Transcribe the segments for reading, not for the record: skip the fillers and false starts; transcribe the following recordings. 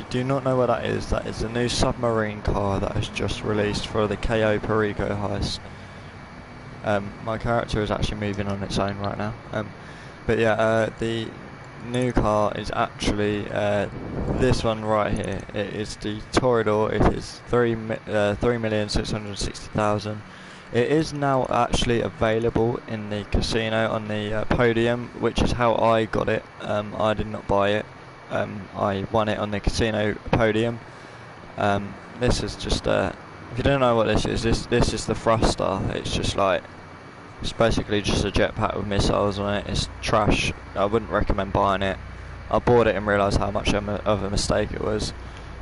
do not know what that is a new submarine car that has just released for the KO Perico heist. My character is actually moving on its own right now. But yeah, the new car is actually this one right here. It is the Toreador. It is 3,660,000. It is now actually available in the casino on the podium, which is how I got it. I did not buy it. I won it on the casino podium. This is just if you don't know what this is the thruster. It's just like, it's basically just a jetpack with missiles on it. It's trash. I wouldn't recommend buying it. I bought it and realised how much of a mistake it was.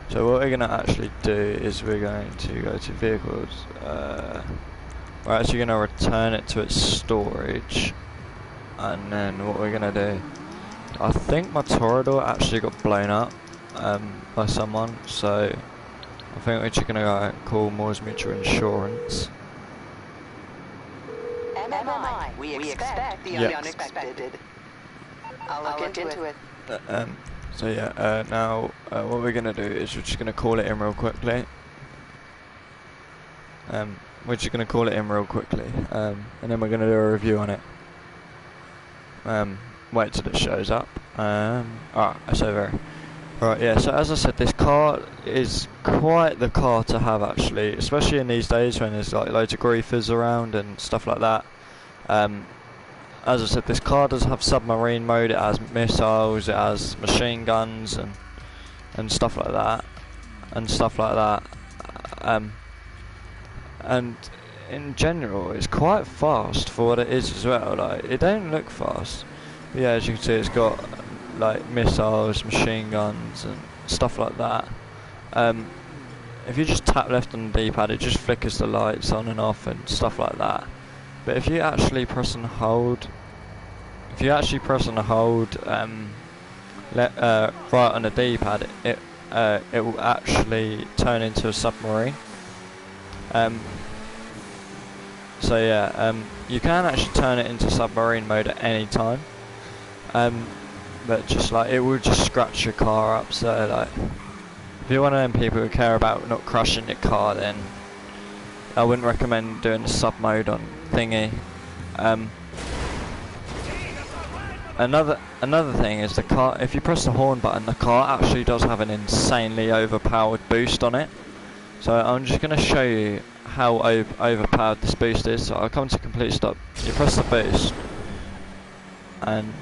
So what we're going to actually do is we're going to go to vehicles. We're actually going to return it to its storage. And then what we're going to do, I think my Toreador actually got blown up by someone. So I think we're just going to go call Moores Mutual Insurance. MMI, we expect the unexpected. I'll look into it. So yeah, now what we're going to do is we're just going to call it in real quickly. And then we're going to do a review on it. Wait till it shows up. So very. Right, yeah, so as I said, this car is quite the car to have actually, especially in these days when there's like loads of griefers around and stuff like that. As I said, this car does have submarine mode, it has missiles, it has machine guns and stuff like that. And in general, it's quite fast for what it is as well. Like, it don't look fast. But yeah, as you can see, it's got like missiles, machine guns and stuff like that. If you just tap left on the D-pad, it just flickers the lights on and off and stuff like that. But if you actually press and hold, right on the D-pad, it will actually turn into a submarine. So yeah, you can actually turn it into submarine mode at any time. But just like, it will just scratch your car up, so like, if you're one of them people who care about not crushing your car, then I wouldn't recommend doing the sub mode on thingy. Another thing is the car, if you press the horn button, the car actually does have an insanely overpowered boost on it. So I'm just going to show you how overpowered this boost is. So I'll come to complete stop, you press the boost, and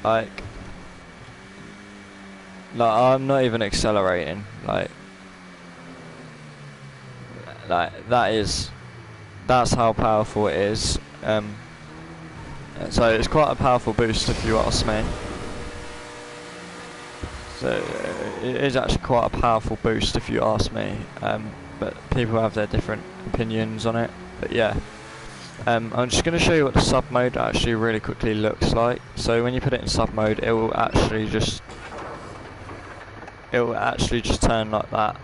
like I'm not even accelerating, like that's how powerful it is. So it's quite a powerful boost if you ask me. So it is actually quite a powerful boost if you ask me, but people have their different opinions on it. But yeah, I'm just going to show you what the sub mode actually really quickly looks like. So when you put it in sub mode, it will actually just turn like that.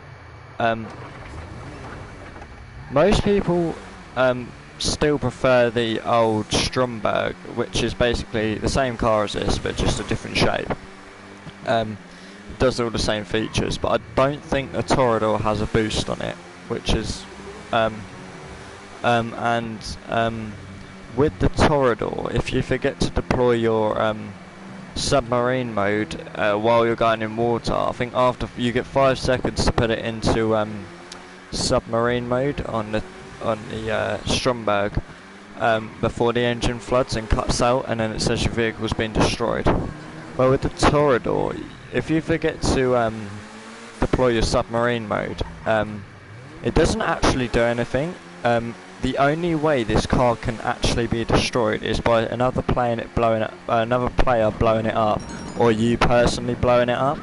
Most people still prefer the old Stromberg, which is basically the same car as this but just a different shape. Does all the same features, but I don't think the Toreador has a boost on it, which is with the Toreador, if you forget to deploy your submarine mode while you're going in water, I think after you get 5 seconds to put it into submarine mode on the Stromberg before the engine floods and cuts out, and then it says your vehicle's been destroyed. Well, with the Toreador, if you forget to deploy your submarine mode, it doesn't actually do anything. The only way this car can actually be destroyed is by another player blowing it up, or you personally blowing it up.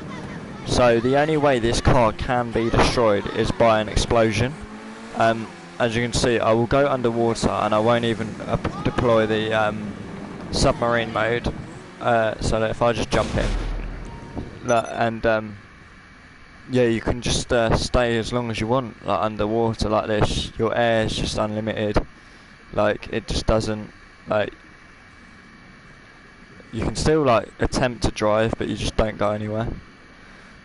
So the only way this car can be destroyed is by an explosion. As you can see, I will go underwater and I won't even deploy the submarine mode. So that if I just jump in, yeah, you can just stay as long as you want, like underwater like this. Your air is just unlimited. Like, it just doesn't, like, you can still like attempt to drive, but you just don't go anywhere.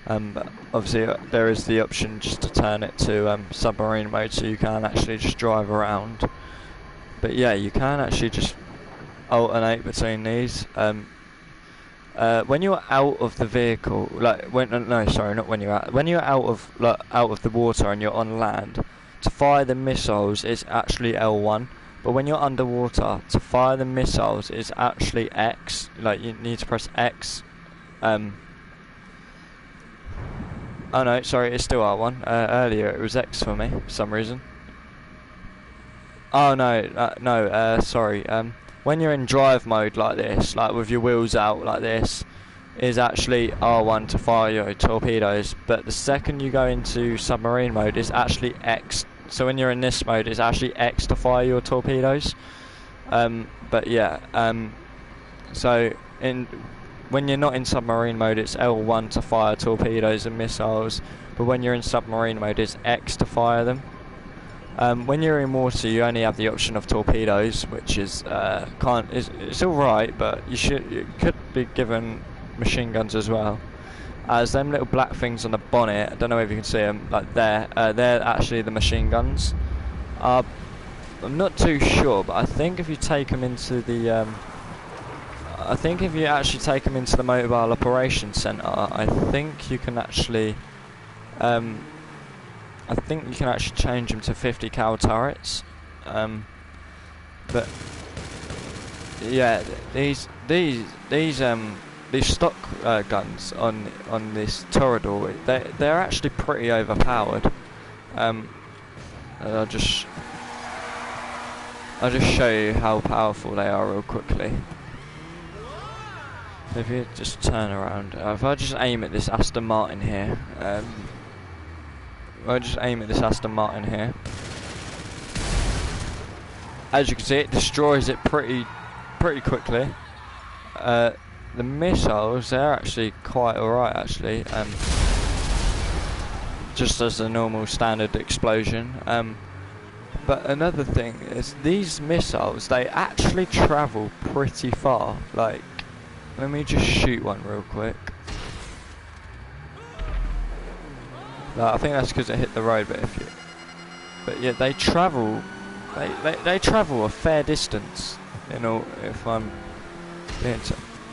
But obviously there is the option just to turn it to submarine mode, so you can actually just drive around. But yeah, you can actually just alternate between these. When you're out of the vehicle, like when when you're out of the water and you're on land, to fire the missiles is actually L1. But when you're underwater, to fire the missiles is actually X. Like you need to press X. Oh no, sorry, it's still R1. Earlier it was X for me for some reason. Oh no, sorry. When you're in drive mode like this, like with your wheels out like this, is actually R1 to fire your torpedoes. But the second you go into submarine mode, it's actually X. So when you're in this mode, it's actually X to fire your torpedoes. But yeah, so when you're not in submarine mode, it's L1 to fire torpedoes and missiles. But when you're in submarine mode, it's X to fire them. When you're in water, you only have the option of torpedoes, which is it's all right, but you could be given machine guns as well. As them little black things on the bonnet, I don't know if you can see them, like they're actually the machine guns. I'm not too sure, but I think if you take them into the if you actually take them into the Mobile Operations Centre, I think you can actually change them to 50 cal turrets. But yeah, these stock guns on this Toreador, they're actually pretty overpowered. I'll just show you how powerful they are real quickly. If you just turn around, if I just aim at this Aston Martin here, as you can see, it destroys it pretty quickly. The missiles, they're actually quite alright actually, just as a normal standard explosion. But another thing is these missiles, they actually travel pretty far. Like, let me just shoot one real quick. I think that's because it hit the road, but yeah, they travel a fair distance. You know, if I'm being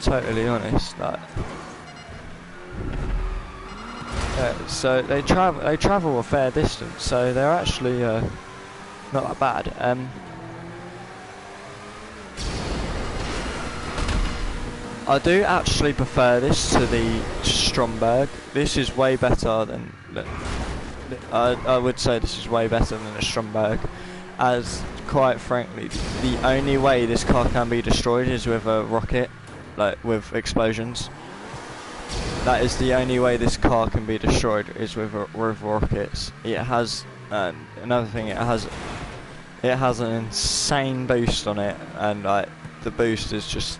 totally honest, like, so they travel a fair distance, so they're actually not that bad. I do actually prefer this to the Stromberg. This is way better than. I would say this is way better than the Stromberg, as quite frankly, the only way this car can be destroyed is with a rocket, like with explosions. That is the only way this car can be destroyed, is with rockets. It has another thing. It has an insane boost on it, and like the boost is just.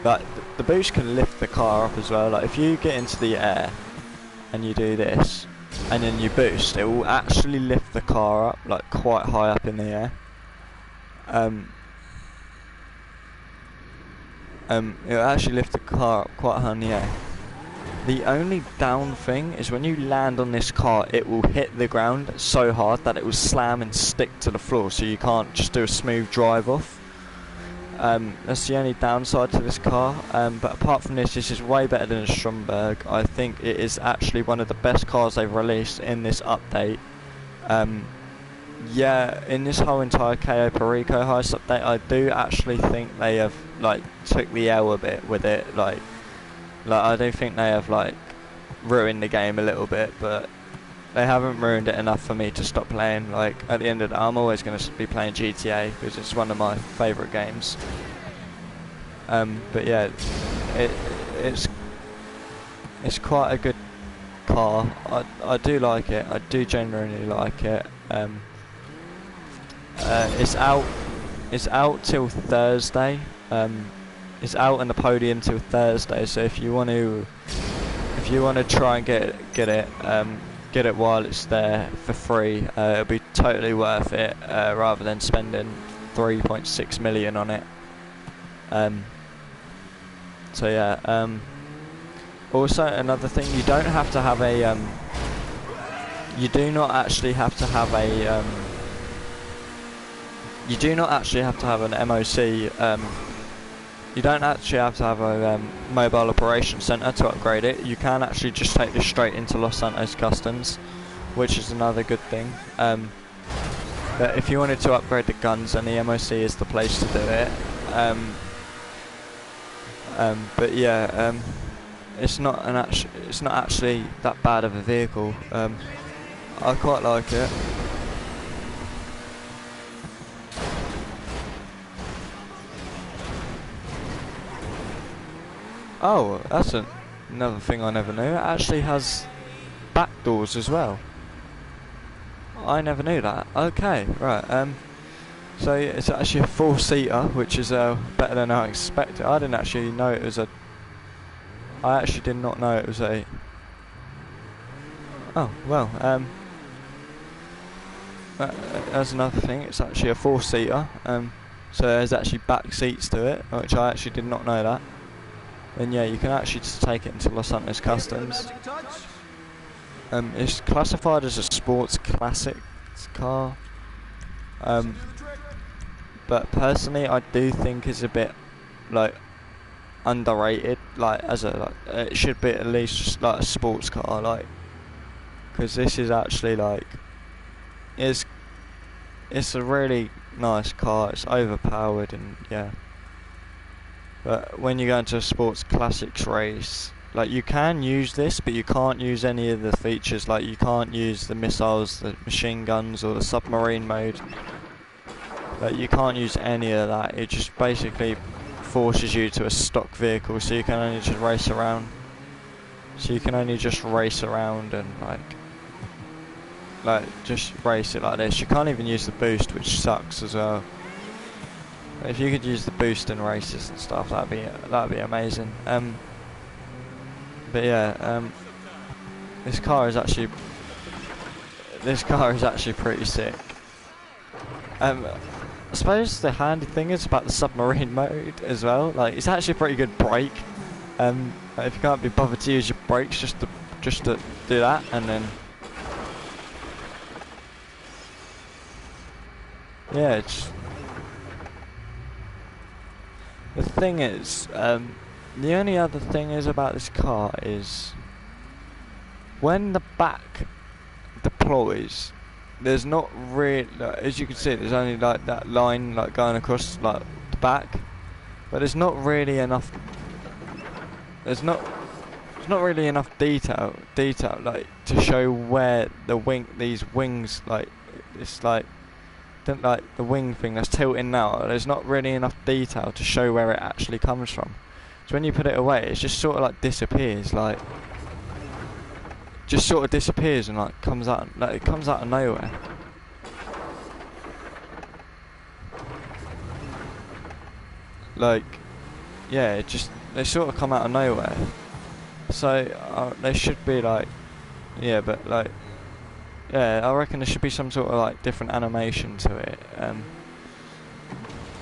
Like, the boost can lift the car up as well. Like, if you get into the air and you do this and then you boost, it will actually lift the car up, like, quite high up in the air. It'll actually lift the car up quite high in the air. The only down thing is when you land on this car, it will hit the ground so hard that it will slam and stick to the floor, so you can't just do a smooth drive off. That's the only downside to this car, but apart from this is way better than a Stromberg. I think it is actually one of the best cars they've released in this update. Yeah, in this whole entire Cayo Perico heist update, I do actually think they have like took the L a bit with it. Like I do think they have like ruined the game a little bit, but they haven't ruined it enough for me to stop playing. Like, at the end of the day, I'm always going to be playing GTA because it's one of my favourite games. But yeah, it's quite a good car. I do like it. I do genuinely like it. It's out till Thursday. It's out on the podium till Thursday. So if you want to try and get it while it's there for free, it'll be totally worth it, rather than spending 3.6 million on it. So yeah, Also, another thing, you don't have to have a you do not actually have to have a you do not actually have to have an MOC. You don't actually have to have a mobile operations center to upgrade it. You can actually just take this straight into Los Santos Customs, which is another good thing. But if you wanted to upgrade the guns, then the MOC is the place to do it. But yeah, it's not actually that bad of a vehicle. I quite like it. Oh, that's another thing I never knew. It actually has back doors as well. I never knew that. Okay, right. So it's actually a 4-seater, which is better than I expected. I didn't actually know it was a. I actually did not know it was a. Oh well. That's another thing. It's actually a 4-seater. So there's actually back seats to it, which I actually did not know that. And yeah, you can actually just take it into Los Santos Customs. It's classified as a sports classics car. But personally, I do think it's a bit like underrated. Like it should be at least just like a sports car, like, because this is actually like it's a really nice car. It's overpowered and yeah. But when you go into a sports classics race, like, you can use this, but you can't use any of the features. Like, you can't use the missiles, the machine guns, or the submarine mode. Like, you can't use any of that. It just basically forces you to a stock vehicle, so you can only just race around. So you can only just race around and like just race it like this. You can't even use the boost, which sucks as well. If you could use the boost in races and stuff, that'd be amazing. But yeah, this car is actually pretty sick. I suppose the handy thing is about the submarine mode as well. Like, it's actually a pretty good brake. If you can't be bothered to use your brakes, just to do that, and then yeah, it's. The thing is, the only other thing is about this car is when the back deploys, there's not really, like, as you can see, there's only like that line like going across like the back, but there's not really enough. There's not really enough detail like to show where these wings, like, it's like the wing thing that's tilting now. There's not really enough detail to show where it actually comes from. So when you put it away, it just sort of like disappears, like just sort of disappears and like comes out, like it comes out of nowhere. Like, yeah, they sort of come out of nowhere. So they should be like, yeah, but like, yeah, I reckon there should be some sort of like different animation to it.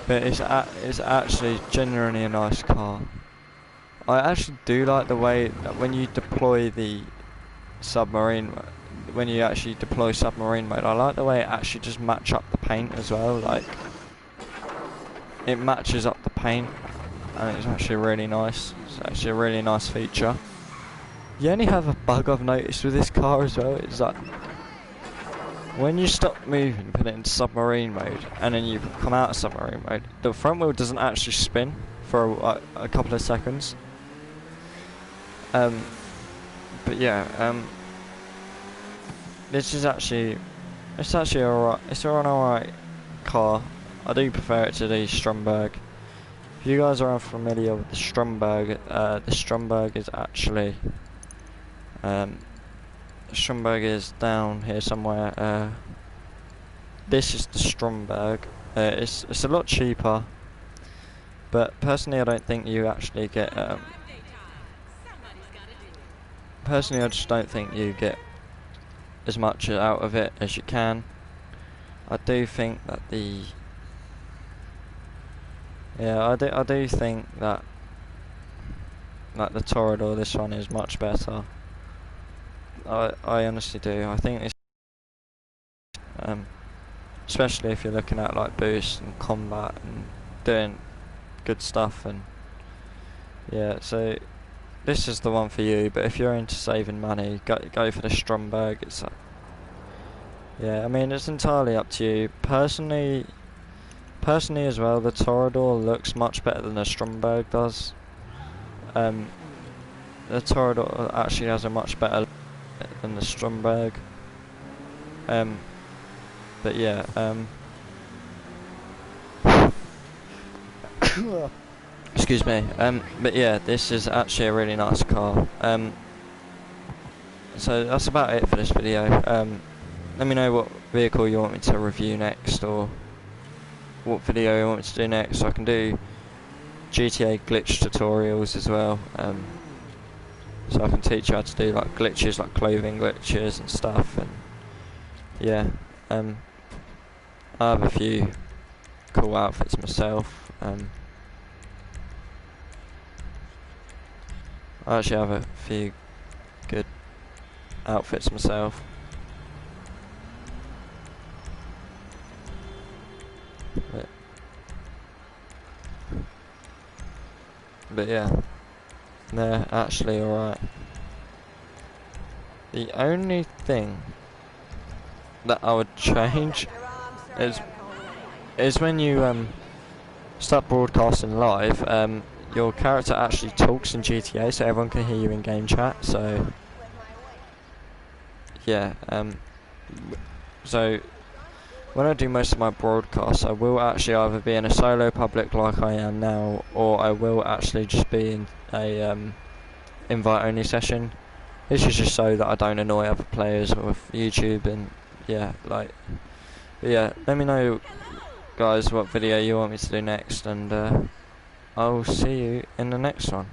But it's actually genuinely a nice car. I actually do like the way that when you deploy the submarine, when you actually deploy submarine mode, I like the way it actually just match up the paint as well. Like, it matches up the paint, and it's actually really nice. It's actually a really nice feature. You only have a bug I've noticed with this car as well. It's like, when you stop moving, put it into submarine mode, and then you come out of submarine mode, the front wheel doesn't actually spin for a couple of seconds. But yeah, it's actually alright. It's an alright car. I do prefer it to the Stromberg. If you guys are unfamiliar with the Stromberg is actually Stromberg is down here somewhere. This is the Stromberg. It's a lot cheaper, but personally I don't think you actually get. Personally, I just don't think you get as much out of it as you can. I do think that I do think that like the Torador, this one is much better. I honestly do. I think it's especially if you're looking at like boost and combat and doing good stuff, and yeah, so this is the one for you. But if you're into saving money, go for the Stromberg. It's yeah, I mean, it's entirely up to you. Personally as well, the Torador looks much better than the Stromberg does. The Torador actually has a much better look than the Stromberg. But yeah, excuse me. But yeah, this is actually a really nice car. So that's about it for this video. Let me know what vehicle you want me to review next, or what video you want me to do next. So I can do GTA glitch tutorials as well. So I can teach you how to do like glitches, like clothing glitches and stuff. And yeah, I have a few cool outfits myself. I actually have a few good outfits myself. But yeah, they're actually alright. The only thing that I would change is when you start broadcasting live, your character actually talks in GTA, so everyone can hear you in game chat. So yeah, so when I do most of my broadcasts, I will actually either be in a solo public like I am now, or I will actually just be in a invite only session. This is just so that I don't annoy other players with YouTube, and yeah, like, but yeah, let me know guys what video you want me to do next, and I'll see you in the next one.